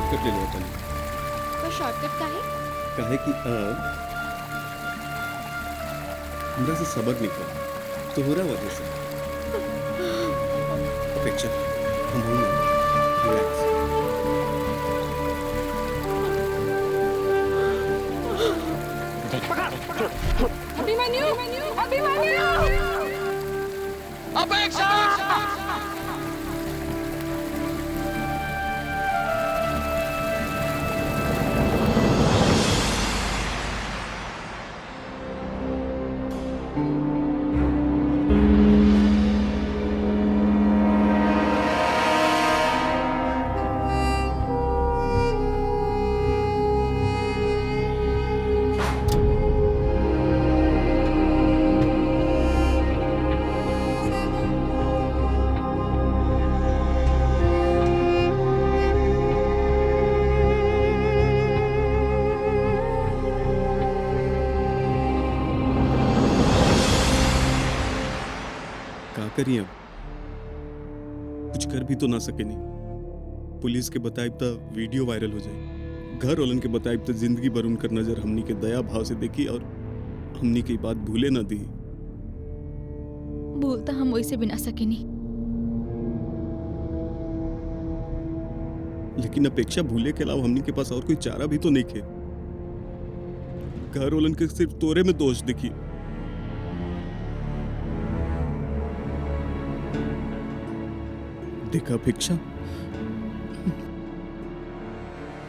Shortcut ले लो तनी। तो शॉर्टकट का है? काहे कि हमरा से सबर निकल तोहरा वजह से। अपेक्षा हम हूं ना, रिलैक्स। अभिमन्यु, अभिमन्यु! अपेक्षा! का करिए अब? कुछ कर भी तो ना सके नहीं। पुलिस के बताइब तो वीडियो वायरल हो जाए, घर वालन के बताइब तो जिंदगी भर उनकर नजर हमनी के दया भाव से देखी और हमनी की बात भूले ना दी। भूलता हम वैसे भी ना सकेनी। लेकिन अपेक्षा भूले के अलावा हमनी के पास और कोई चारा भी तो नहीं खे। घर वालन के सिर्फ तोरे में दोष दिखी। देखा अपेक्षा,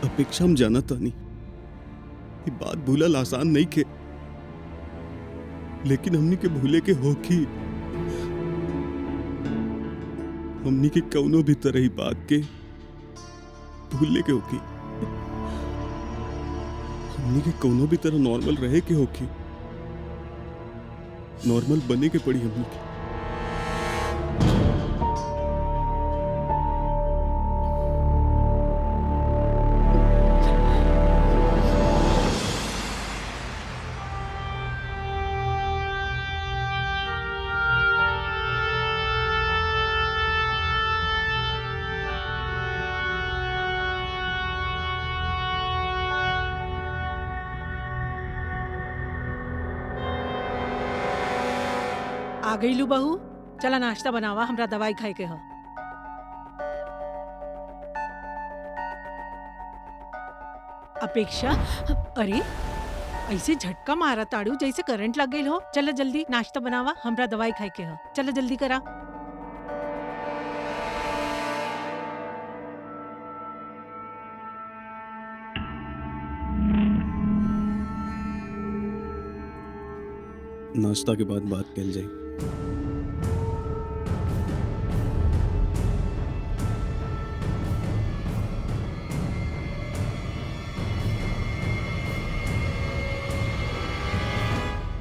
अपेक्षा हम जाना था नहीं, ये बात भूलल आसान नहीं खे, लेकिन हमनी के भूले के होखी। हमनी के कौनो भी तरह ही बात के भूले के होखी। हमनी के कौनो भी तरह नॉर्मल रहे के होखी। नॉर्मल बने के पड़ी हमनी के। आ गईलू बहू, चला नाश्ता बनावा, हमरा दवाई खाए के ह। अपेक्षा, अरे ऐसे झटका मारा ताड़ू जैसे करंट लग गई हो। चला जल्दी नाश्ता बनावा, हमरा दवाई खाए के ह। चला जल्दी करा। नाश्ता के बाद बात कल जाए।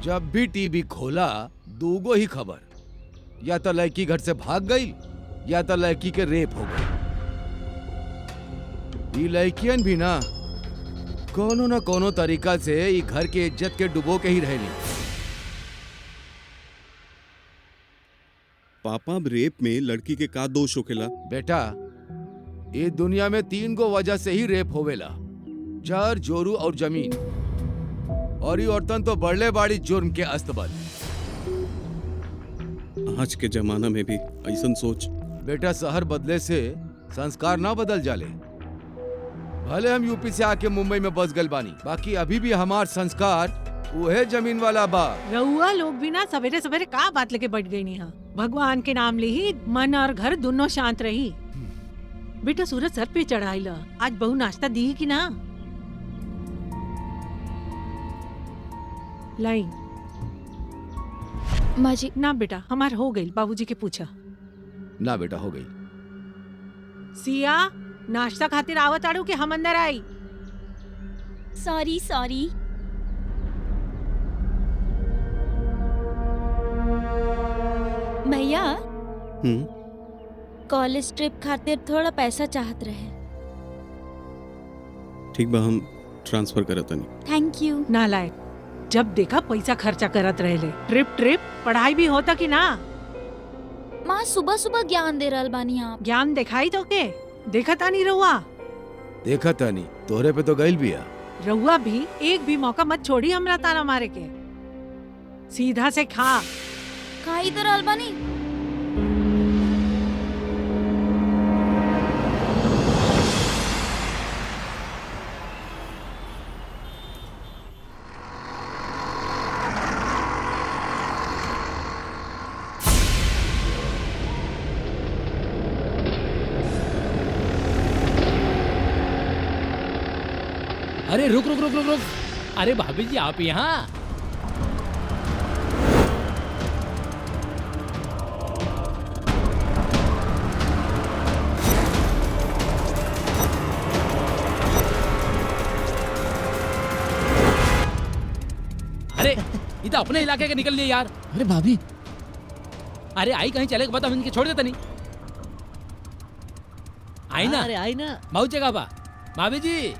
जब भी टीवी खोला दूगो ही खबर, या तो लड़की घर से भाग गई या तो लड़की के रेप हो गई। ये लड़कियन भी ना कोनो न कोनो तरीका से ये घर के इज्जत के डुबो के ही रहनी। पापा, अब रेप में लड़की के का दोष होखेला? बेटा, ये दुनिया में 3 गो वजह से ही रेप होवेला, जर, जोरू और जमीन। और ये औरतन तो बड़ले बाड़ी जुर्म के अस्तबल। आज के जमाना में भी ऐसन सोच। बेटा, शहर बदले से संस्कार ना बदल जाले। भले हम यूपी से आके मुंबई में बस गल बानी, बाकी अभी भी हमार संस्कार वह जमीन वाला बा। रउआ लोग भी ना सवेरे सवेरे का बात लेके बैठ गई नहीं। भगवान के नाम ले ही मन और घर दोनों शांत रही। बेटा, सूरज सर पे चढ़ाई, आज बहू नाश्ता दी कि ना? लाई माँ जी, ना बेटा, हमार हो गई, बाबूजी के पूछा। ना बेटा, हो गई। सिया, नाश्ता खातिर आवत आड़ू के हम अंदर आई? Sorry sorry. भैया, कॉलेज ट्रिप खातिर थोड़ा पैसा चाहत रहे। ठीक बा, हम ट्रांसफर करत नहीं। Thank you. नालायक, जब देखा पैसा खर्चा करत रहेले। ट्रिप ट्रिप पढ़ाई भी होता कि ना? माँ सुबह सुबह ज्ञान दे रहल बानी आप। ज्ञान दिखाई तो के देखा तानी रहुआ। देखा तानी तोहरे पे तो गइल बिया। रहुआ भी एक भी मौका मत छोड़ी हमरा ताना मारे के। सीधा से खा। का इधर अलबानी? अरे रुक रुक रुक रुक रुक। अरे भाभी जी आप यहाँ? अरे ये तो अपने इलाके के निकल लिए यार। अरे भाभी, अरे आई कहीं चले के बाद हम इनके छोड़ देते नहीं। आई ना, अरे आई ना। बहुत जगह बा। भाभी जी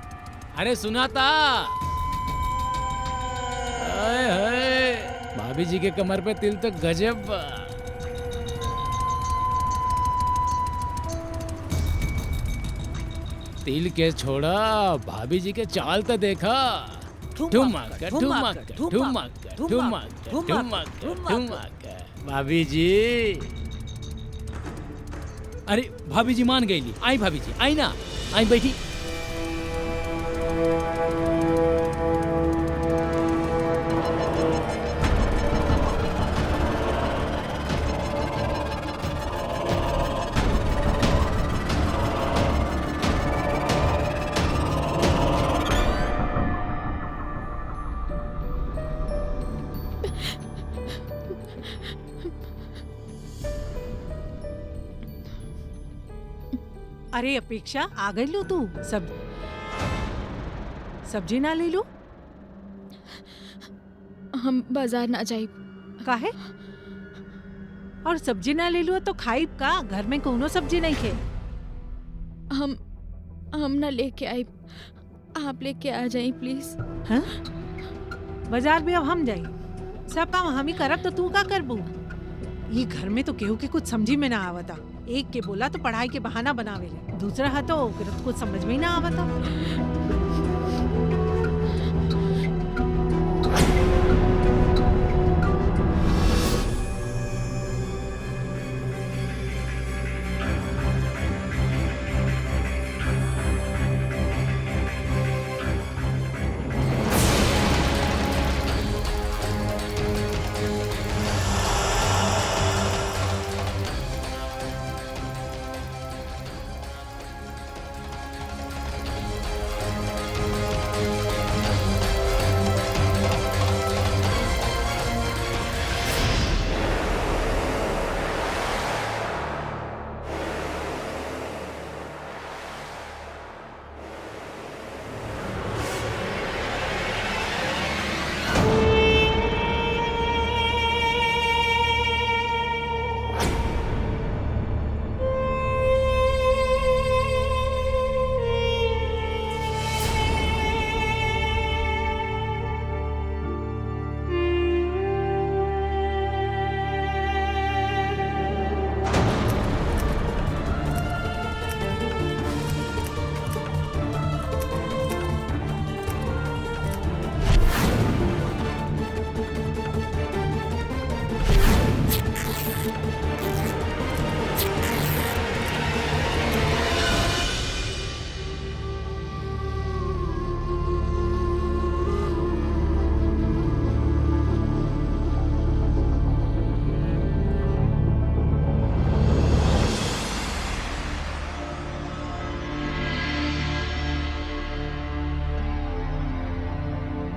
अरे सुना था। हाय हाय भाभी जी के कमर पे तिल तो गजब बा। तिल के छोड़ा भाभी जी के चाल तो देखा। ठुमक ठुमक ठुमक ठुमक ठुमक ठुमक। भाभी जी अरे भाभी जी मान गई। आई भाभी जी आई ना, आई बैठी। अरे अपेक्षा आ गई लो तू। सब्जी ना ले लो? हम बाजार ना जाए। काहे? और सब्जी ना ले लो तो खाइब का? घर में कोनो सब्जी नहीं खे। हम ना लेके आए, आप लेके आ जाए प्लीज। हाँ? बाजार भी अब हम जाई। सब काम हम ही करब तो तू का करबू? ये घर में तो केहू के कुछ समझी में ना आवता। एक के बोला तो पढ़ाई के बहाना बनावेले, दूसरा है तो कुछ समझ में ही ना आवता।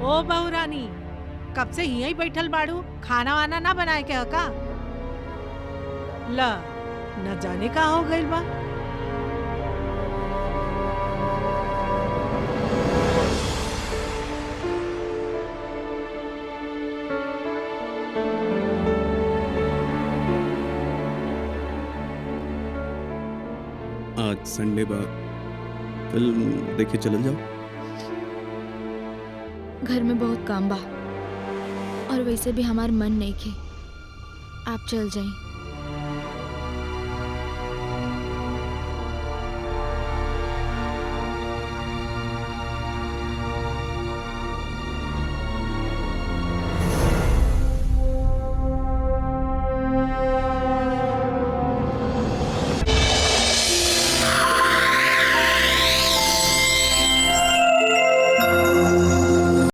ओ बहू रानी, कब से यहीं बैठल बाड़ू? खाना वाना ना बनाए के हका? ला न जाने का हो गइल बा। आज संडे बा, फिल्म देखे चलल जाओ। घर में बहुत काम बा और वैसे भी हमार मन नहीं खे। आप चल जाएं।